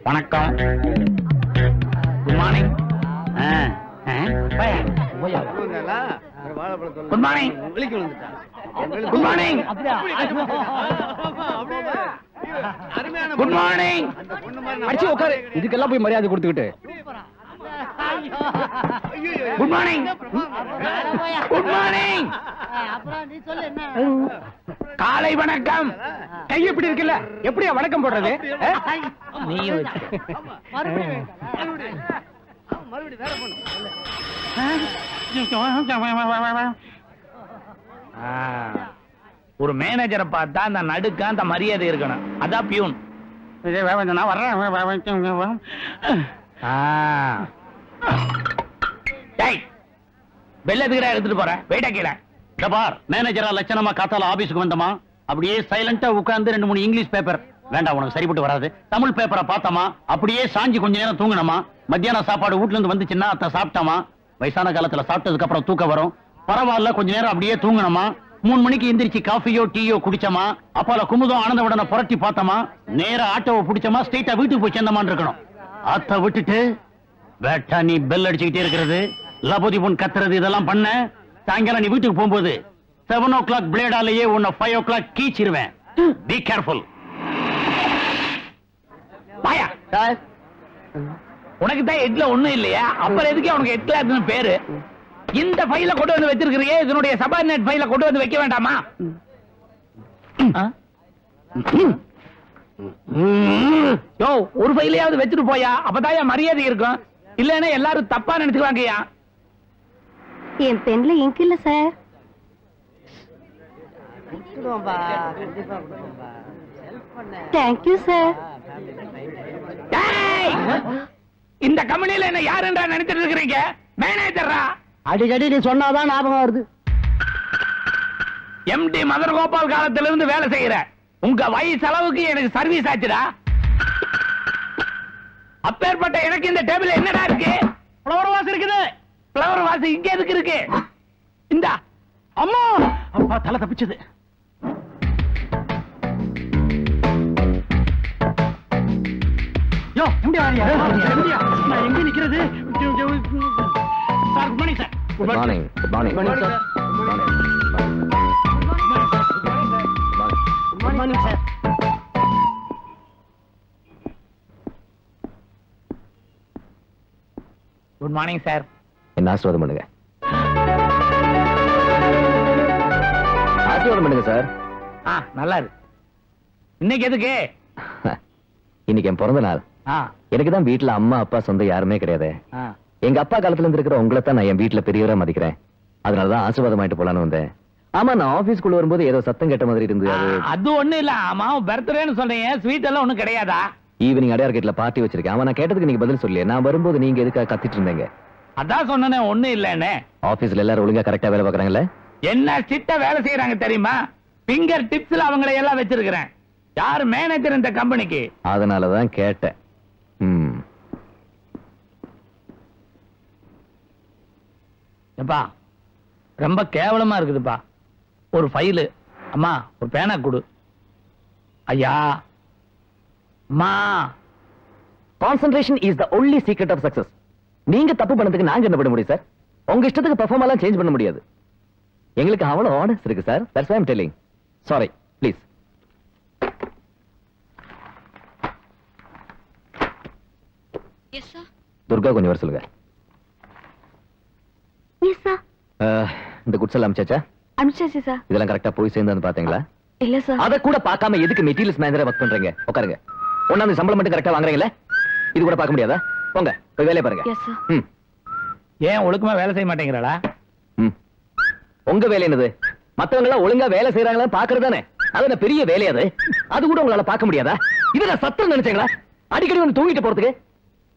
வணக்கம். Good morning. Good morning. Good morning. Good morning. அடிச்சு உட்காரு. இதுக்கெல்லாம் போய் மரியாதை கொடுத்துக்கிட்டு. Good morning. Good morning. காலை வணக்கம். கை எப்படி இருக்குல்ல? எப்படியா வணக்கம் போடுறது? நீயும் ஒரு மேனேஜரை பார்த்தா அந்த நடுக்க அந்த மரியாதை இருக்கணும். அதான் பியூன். நான் வர்றேன். பெல் எதுக்குடா எடுத்துட்டு போறேன்? வெயிட்டா கீழே பார். மேனேஜரா லட்சணமா காத்தால ஆபீஸ்க்கு வந்தமா, அப்படியே சைலண்டா உட்கார்ந்து 2-3 இங்கிலீஷ் பேப்பர், வேண்டாம் உனக்கு சரிப்பட்டு வராது, தமிழ் பேப்பரை பார்த்தமா, அப்படியே சாஞ்சி கொஞ்ச நேரம் தூங்கணுமா. மத்தியான சாப்பாடு வீட்ல இருந்து வந்துச்சுன்னா அத சாப்பிட்டமா. வயசான காலத்துல சாப்பிட்டதுக்கு அப்புறம் தூக்கம் வரும், பரவாயில்ல கொஞ்ச நேரம் அப்படியே தூங்கணுமா. 3 மணிக்கு எந்திரிச்சு காஃபியோ டீயோ குடிச்சமா, அப்பால குமுதம் ஆனந்த உடனே புரட்டி பார்த்தமா, நேரா ஆட்டோவை பிடிச்சமா, ஸ்ட்ரெயிட்டா வீட்டுக்கு போய் சேர்ந்தமான்னு இருக்கணும். அத விட்டுட்டு வேட்டா நீ பெல் அடிச்சுக்கிட்டே இருக்கிறது, லபோதி பொன் கத்துறது, இதெல்லாம் பண்ண சாயங்காலம் நீ வீட்டுக்கு போகும்போது 7 o'clock பிளேடாலேயே உன்னை 5 o'clock கீச்சிருவேன். Be careful. பாயா உனக்கு தான் எட்ல ஒண்ணும் இல்லையா? அப்புறம் எதுக்கு உனக்கு எட்ல பேரு? இந்த ஃபைல கொண்டு வந்து வச்சிருக்கிறியே, இதனுடைய சபார்டினேட் ஃபைல கொண்டு வந்து வைக்க வேண்டாமா? யோ, ஒரு ஃபைலையாவது வச்சுட்டு போயா, அப்பதான் மரியாதை இருக்கும். இல்லன்னா எல்லாரும் தப்பா நினைச்சுக்குவாங்கயா. என் பென்ல இங்க் இல்ல சார். Thank you sir. இந்த கம்பெனியில என்ன யாருன்றா நினைச்சிட்டு இருக்கிறீங்க? மேனேஜரா? அடிக்கடி நீ சொன்னாதான் ஞாபகம் வருது. எம்டி மதர் கோபால் காலத்துல இருந்து வேலை செய்யற உங்க வயசு அளவுக்கு எனக்கு சர்வீஸ் ஆச்சுடா. அப்பேற்பட்ட எனக்கு இந்த டேபிள் என்னடா இருக்கு? ஃப்ளவர் வாஸ் இருக்குது. ஃப்ளவர் வாஸ் இங்க எதுக்கு இருக்கு? இந்தா. அம்மா, அப்பா தலை தப்பிச்சது. யோ, எம்டி வாரியா? எம்டியா? நான் எங்க நிக்கிறது? Sir, good morning sir. Good morning. Good morning. Good morning sir. Good morning sir. Good morning sir. என்ன ஆசீர்வாதம் பண்ணுங்க. ஆசீர்வாதம் பண்ணுங்க சார். நல்லா இருக்கு. இன்னைக்கு எதுக்கு? இன்னைக்கு என் பிறந்த நாள். எனக்கு தான் வீட்டுல அம்மா அப்பா சொந்த யாருமே கிடையாது. எங்க அப்பா காலத்துல இருந்து இருக்கிற உங்களை தான் நான் என் வீட்டுல பெரியவரா மதிக்கிறேன். அதனாலதான் ஆசீர்வாதம் ஆயிட்டு போலான்னு வந்தேன். ஆமா, நான் ஆபீஸ்க்குள்ள வரும்போது ஏதோ சத்தம் கேட்ட மாதிரி இருந்தது. அது ஒண்ணு இல்ல. ஆமா, பர்த்டேன்னு சொல்றீங்க, ஸ்வீட் எல்லாம் ஒண்ணும் கிடையாதா? ஈவினிங் அடையார் கேட்ல பார்ட்டி வச்சிருக்கேன். அவன் நான் கேட்டதுக்கு நீங்க பதில் சொல்லலையே. நான் வரும்போது நீங்க எதுக்காக கத்திட்டு இருந்தீங்க? அதான் சொன்னேனே, ஒண்ணு இல்லன்னு. ஆபீஸ்ல எல்லாரும் ஒழுங்கா கரெக்டா வேலை பாக்குறாங்கல்ல? என்ன சிட்ட வேலை செய்யறாங்க தெரியுமா? பிங்கர் டிப்ஸ்ல அவங்களை எல்லாம் வச்சிருக்கிறேன். யார் மேனேஜர் இந்த கம்பெனிக்கு? அதனாலதான் கேட்டேன். எப்பா, ரொம்ப கேவலமா இருக்குதுப்பா. ஒரு ஃபைலு. அம்மா, ஒரு பேனா கொடு. ஐயா, அம்மா. Concentration is the only secret of success. நீங்க தப்பு பண்ணதுக்கு நாங்க என்ன பண்ண முடியும் சார்? உங்க இஷ்டத்துக்கு பெர்ஃபார்ம் எல்லாம் சேஞ்ச் பண்ண முடியாது. எங்களுக்கு அவ்வளவு ஆர்டர்ஸ் இருக்கு sir. That's why I am telling. Sorry, please. Yes sir. Durga கொஞ்சம் வர சொல்லுங்க. Yes sir. இந்த குட்ஸ் எல்லாம் அமிச்சாச்சா? அனுப்பிச்சாச்சு சார். இதெல்லாம் கரெக்டா போய் சேர்ந்து பாத்தீங்களா? இல்ல சார். அத கூட பார்க்காம எதுக்கு மெட்டீரியல்ஸ் மேனேஜரா வர்க் பண்றீங்க? உட்காருங்க. ஒண்ணாந்து சம்பளம் மட்டும் கரெக்டா வாங்குறீங்களா? இது கூட பார்க்க முடியாதா? போங்க, போய் வேலைய பாருங்க. Yes sir. ஏன் ஒழுக்கமா வேலை செய்ய மாட்டேங்கிறாளா? உங்க வேலை என்னது? மத்தவங்க எல்லாம் ஒழுங்கா வேலை செய்யறாங்களா பாக்குறது தானே. அது என்ன பெரிய வேலை? அது கூட உங்களால பார்க்க முடியாதா? இதுல சத்தம் நினைச்சீங்களா? அடிக்கடி வந்து தூங்கிட்டு போறதுக்கு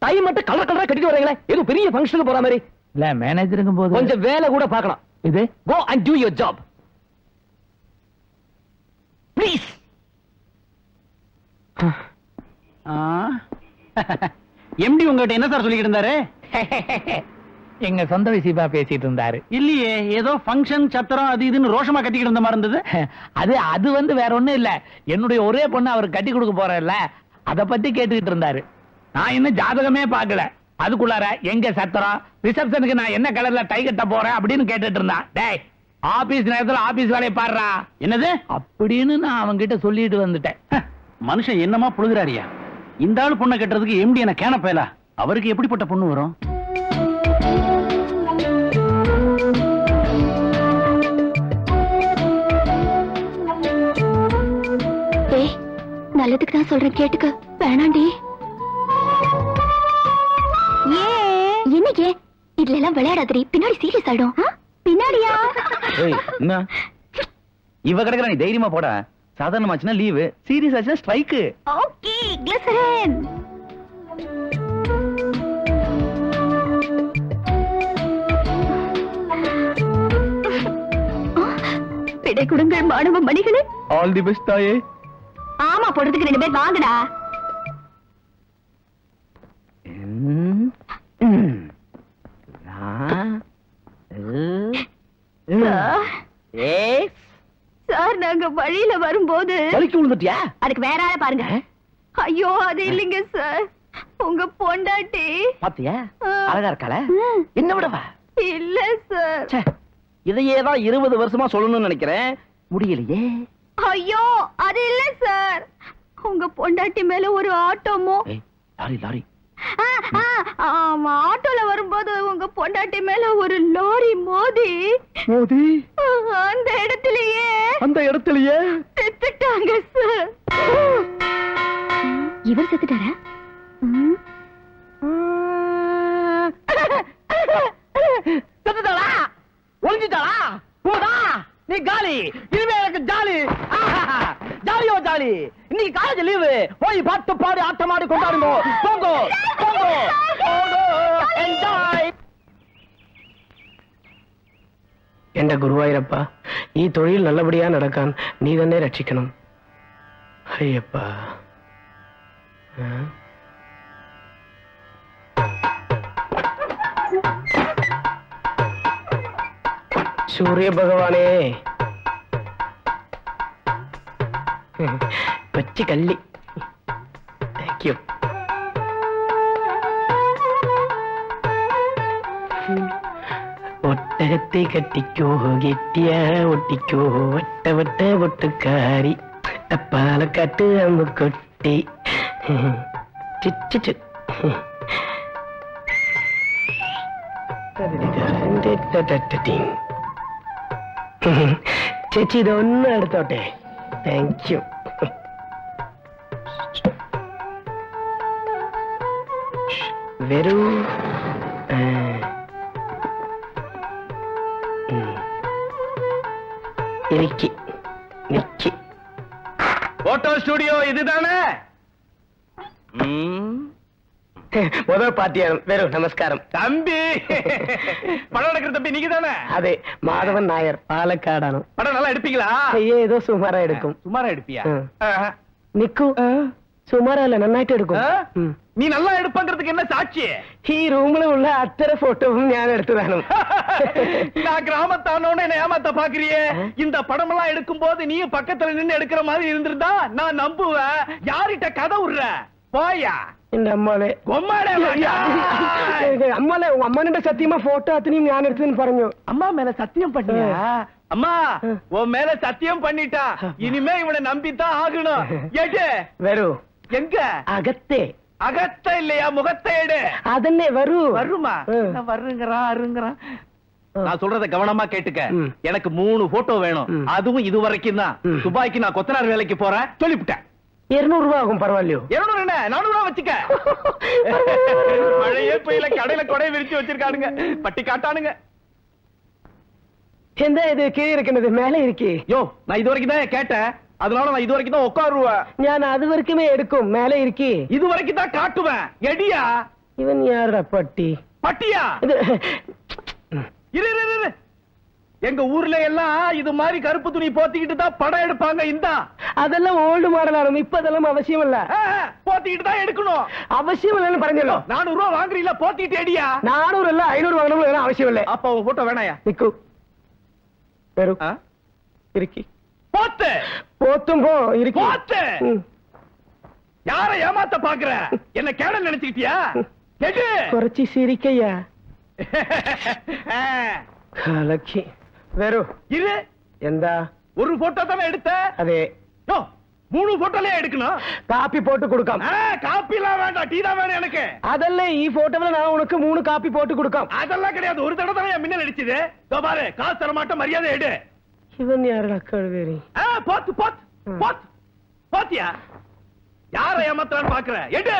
டைம் மட்டும் கலர் கலரா கட்டிட்டு வரீங்களா? ஏதோ பெரிய ஃபங்க்ஷனுக்கு போற மாதிரி. இல்ல, மேனேஜருக்கும் போது கொஞ்சம் வேலை கூட பார்க்கலாம். இது go and do your job please. MD உங்ககிட்ட என்ன சார் சொல்லிட்டு இருந்தாரு? எங்க சொந்த விஷயமா பேசிட்டு இருந்தாரு. இல்லையே, ஏதோ ஃபங்க்ஷன் சத்திரம் அது இதுன்னு ரோஷமா கட்டிக்கிட்டு இருந்த மாதிரி இருந்தது. அது வேற ஒண்ணும் இல்ல. என்னுடைய ஒரே பொண்ணு அவர் கட்டி கொடுக்க போறல, அத பத்தி கேட்டுக்கிட்டு இருந்தாரு. நான் இன்னும் ஜாதகமே பார்க்கல. அதுக்குள்ளார எங்க சத்திரம், ரிசப்ஷனுக்கு நான் என்ன கலர்ல டை கட்ட போறேன் அப்படின்னு கேட்டுட்டு இருந்தான். டேய், ஆபீஸ் நேரத்துல ஆபீஸ் வேலையை பாடுறா. என்னது அப்படின்னு நான் அவன்கிட்ட சொல்லிட்டு வந்துட்டேன். மனுஷன் என்னமா புழுகிறாரியா? இந்த ஆளு பொண்ணை கட்டுறதுக்கு எம்டி என்ன கேன பயலா? அவருக்கு எப்படிப்பட்ட பொண்ணு வரும்? ஏய், நல்லதுக்கு தான் சொல்றேன், கேட்டுக்க. வேணாண்டி. என்னைக்கு இதுல எல்லாம் விளையாடாதீ, பின்னாடி சீரியஸ் ஆயிடும். பின்னாடியா? என்ன இவ கிடக்குற, நீ தைரியமா போட. சாதாரணமாச்சுன்னா லீவு, சீரியஸ் ஆச்சுன்னா ஸ்ட்ரைக்கு. Okay, glycerin. விடை கொடுங்கள் மாணவ மணிகளே. ஆல் தி பெஸ்ட் தாயே. ஆமா, போடுறதுக்கு 2 பேர் வாங்கடா. சார், நாங்க வழியில வரும்போது வலிக்கு விழுந்துட்டியா? அதுக்கு வேற ஆள பாருங்க. ஐயோ, அது இல்லைங்க சார், உங்க பொண்டாட்டி. பாத்தியா அழகா இருக்காள? என்ன விடவா? இல்ல சார். இதையே தான் 20 வருஷமா சொல்லணும்னு நினைக்கிறேன், முடியலையே. ஐயோ, அது இல்ல சார், உங்க பொண்டாட்டி மேல ஒரு ஆட்டோமோ. Lorry lorry. ஆமா, ஆட்டோல வரும்போது உங்க பொண்டாட்டி மேல ஒரு லாரி மோதி அந்த இடத்திலேயே செத்துட்டாங்க சார். இவர் செத்துட்டாரா? செத்துட்டாளா? ஒளிஞ்சிட்டாளா? போதா, நீ காலி. இனிமே எனக்கு ஜாலி. ஜாலியோ ஜாலி. இன்னைக்கு காலேஜ் லீவு, போய் பாட்டு பாடி ஆட்டமாடி கொண்டாடுங்க. போங்கோ போங்கோ போங்கோ, என்ஜாய். എന്റെ ഗുരുവായൂരപ്പ, ഈ തൊഴിൽ നല്ലപടിയാ നടക്കാൻ നീ തന്നെ രക്ഷിക്കണം. അയ്യപ്പ. സൂര്യ ഭഗവാനേ, കൊച്ചു കല്ലി. Thank you. ഒട്ടകത്തെ കെട്ടിക്കോ, കെട്ടിയ ഒട്ടിക്കോ, വട്ട വട്ട പൊട്ടുകാരി, പാലക്കാട്ട് അമ്മുക്കൊട്ടി. ചുച്ചു ചേച്ചി, ഇതൊന്നും എടുത്തോട്ടെ. Thank you. വരൂ. എനിക്ക് നിക്ക്. போட்டோ ஸ்டுடியோ இதுதானே? முதல் பாட்டியாரம். வெறும் நமஸ்காரம். தம்பி, படம் எடுக்கிற தம்பி நீங்க தானே? അതെ, മാധവൻ നായർ, പാലക്കാടാണ്. படம் நல்லா எடுப்பீங்களா? ഏതോ സുമാരാ എടുക്കും. சுமாரா எடுப்பியா? നിക്കൂ. സുമാരല്ല, നന്നായിട്ട് എടുക്കും. நீ நல்லா எடுப்பங்கிறதுக்கு என்ன சாட்சி? ഈ റൂമിലുള്ള അത്തര ഫോട്ടോവും ഞാൻ എടുത്തതാണ്. நான் கிராமத்தானோன்னு என்ன ஏமாத்த பாக்குறியே? இந்த படம் எல்லாம் எடுக்கும் போது நீ பக்கத்துல நின்னு எடுக்கிற மாதிரி இருந்திருந்தா நான் நம்புவேன். யார்கிட்ட கதை விடுற? போயா എന്റെ അമ്മാലെ. கொம்மாடே வாயா. അമ്മാലെ, അമ്മന്റെ സത്യമാ ഫോട്ടോ അത്രയും ഞാൻ എടുത്തെന്ന് പറഞ്ഞു. அம்மா மேல சத்தியம் பண்ணியா? அம்மா, உன் மேல சத்தியம் பண்ணிட்டா. இனிமே இவனை நம்பித்தான் ஆகணும். ஏட்டு വരൂ. எங்க? അകത്തെ. அகத்த இல்லையா, முகத்தை எடு. അതന്നെ വരൂ. வருமா? வருங்கிறான். நான் சொல்றத கவனமா கேட்டுக்க. எனக்கு 3 போட்டோ வேணும். அதுவும் இது வரைக்கும் தான். துபாய்க்கு நான் கொத்தனார் வேலைக்கு போறேன், சொல்லிவிட்டேன். 200 ரூபாய் ஆகும், பரவாயில்லையோ? 200 என்ன, 400 ரூபாய் வச்சுக்க. மழையே பெய்யல, கடையில கொடை விரிச்சு வச்சிருக்கானுங்க, பட்டி காட்டானுங்க. എന്താ ഇത് കീഴே ഇരിക്കുന്നത്? മേലെ ഇരിക്കേ. யோ, நான் இது வரைக்கும் தான் கேட்டேன், அதனால நான் இது வரைக்கும் தான் உட்காருவேன். ഞാൻ അത് വരയ്ക്കുമേ എടുക്കും. മേലെ ഇരിക്കേ. இது வரைக்கும் தான் காட்டுவேன். எடியா ഇവൻ യാരുടെ പട്ടി? பட்டியா? ഇത് இரு இரு இரு. எங்க ஊர்ல எல்லாம் இது மாதிரி கருப்பு துணி போத்திக்கிட்டு தான் படம் எடுப்பாங்க. இந்த അതെല്ലാം ഓൾഡ് മോഡലാണ്. ഇപ്പൊ അതെല്ലാം ആവശ്യമല്ല. போத்திக்கிட்டு தான் எடுக்கணும். ആവശ്യമല്ലെന്ന് പറഞ്ഞല്ലോ. 400 ரூபாய் வாங்குறீல, போத்திட்டு எடியா. 400 അല്ല, 500 വാങ്ങണമെന്ന് ആവശ്യമല്ലേ? அப்ப உன் போட்டோ வேணாயா? നിക്കൂ. വരൂ. ഇരിക്കി. போத்து പോത്തും പോ. ഇരിക്കി. போத்து. யார ஏமாத்த பாக்குற? என்ன கேடல் நினைச்சுக்கிட்டியா? கேட்டு കുറച്ച് சிரிக்கையா கலக்கி வேறு இரு, എന്താ ஒரு போட்டோ தானே எடுத்த? അതെ யோ, 3 போட்டோலயே எடுக்கணும். കാപ്പി போட்டு கொடுക്കാം காப்பி எல்லாம் வேண்டாம், டீ தான் வேணும் எனக்கு. അതല്ലേ ഈ ഫോട്ടോவில் நான் உனக்கு 3 காப்பி போட்டு கொடுക്കാം. அதெல்லாம் கிடையாது, ஒரு தடவை தானே என் மின்னல் அடிச்சது. இதோ பாரு, காசு தர மாட்டேன், மரியாதை எடு. இவன் யாரடா கழுவேரி? போத்து போத்து போத்து போத்தியா? யார ஏமாத்துறான்னு பாக்குற? எடு.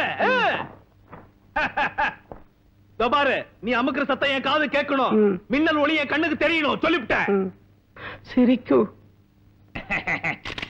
இதோ பாரு, நீ அமுக்குற சத்தம் என் காது கேட்கணும், ம். மின்னல் ஒளி என் கண்ணுக்கு தெரியணும், சொல்லிவிட்டேன். சிரிக்கு